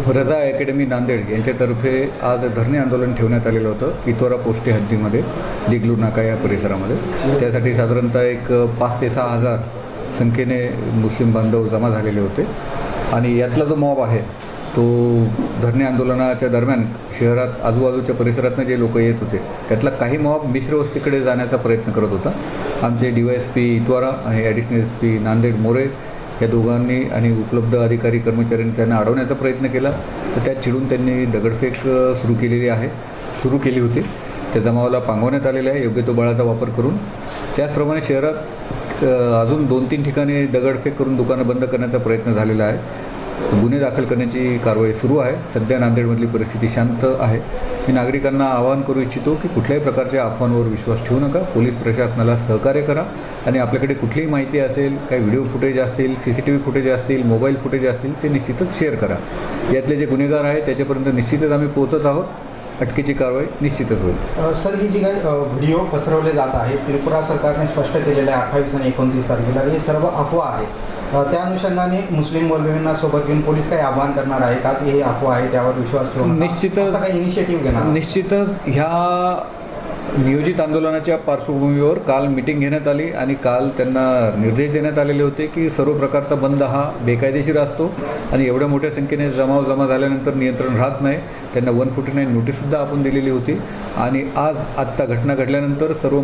रजा अकॅडमी नांदेड यांच्यातर्फे आज धरणे आंदोलन ठेवण्यात आलेलं होतं इतोरा पोस्टे हद्दीमध्ये दिगलूर नाका या परिसरामध्ये। त्यासाठी साधारणतः एक 5 ते 6 हजार संख्येने मुस्लिम बांधव जमा झालेले होते आणि यातला जो मॉब आहे तो धरणे आंदोलनाच्या दरम्यान शहरात आजूबाजूच्या परिसरातनं जे लोक येत होते त्यातला काही मॉब मिश्र वस्तीकडे जाण्याचा प्रयत्न करत होता। आमचे DYSP इतवारा आणि ॲडिशनल SP नांदेड मोरे या दोघांनी आणि उपलब्ध अधिकारी कर्मचाऱ्यांनी त्यांना अडवण्याचा प्रयत्न केला, तर त्यात चिडून त्यांनी दगडफेक सुरू केली होती। त्या जमावाला पांगवण्यात आलेला आहे योग्य तो बळाचा वापर करून। त्याचप्रमाणे शहरात अजून 2-3 ठिकाणी दगडफेक करून दुकानं बंद करण्याचा प्रयत्न झालेला आहे। गुन्हे दाखल करण्याची कारवाई सुरू आहे। सध्या नांदेडमधली परिस्थिती शांत आहे। मी नागरिकांना आवाहन करू इच्छितो की कुठल्याही प्रकारच्या अफवांवर विश्वास ठेवू नका, पोलीस प्रशासनाला सहकार्य करा आणि आपल्याकडे कुठलीही माहिती असेल, काही व्हिडिओ फुटेज असतील, CCTV फुटेज असतील, मोबाईल फुटेज असतील ते निश्चितच शेअर करा। यातले जे गुन्हेगार आहेत त्याच्यापर्यंत निश्चितच आम्ही पोहोचत आहोत। अटकेची कारवाई निश्चितच होईल। सर, ही जी काही व्हिडिओ पसरवले जात आहे त्रिपुरा सरकारने स्पष्ट केलेलं आहे 28 आणि 29 तारखेला हे सर्व अफवा आहेत। त्या अनुषंगाने मुस्लिम मौलवींना सोबत घेऊन पोलीस काही आवाहन करणार आहे का की हे अफवा आहे त्यावर विश्वास ठेवून निश्चितच काही इनिशिएटिव्ह घेणार? निश्चितच ह्या नियोजित आंदोलनाच्या पार्श्वभूमीवर काल मीटिंग घेण्यात आली आणि काल त्यांना निर्देश देण्यात आलेले होते की सर्व प्रकारचा बंद हा बेकायदेशीर असतो आणि एवढ्या मोठ्या संख्येने जमा झाल्यानंतर नियंत्रण राहत नाही। त्यांना 149 नोटीससुद्धा आपण दिलेली होती आणि आत्ता घटना घडल्यानंतर सर्व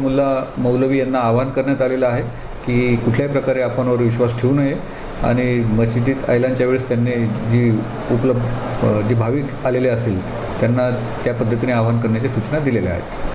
मौलवी यांना आवाहन करण्यात आलेलं आहे की कुठल्याही प्रकारे आपणवर विश्वास ठेवू नये आणि मशिदीत ऐलानच्या वेळेस त्यांनी जी भाविक आलेले असतील त्यांना त्या पद्धतीने आवाहन करण्याच्या सूचना दिलेल्या आहेत।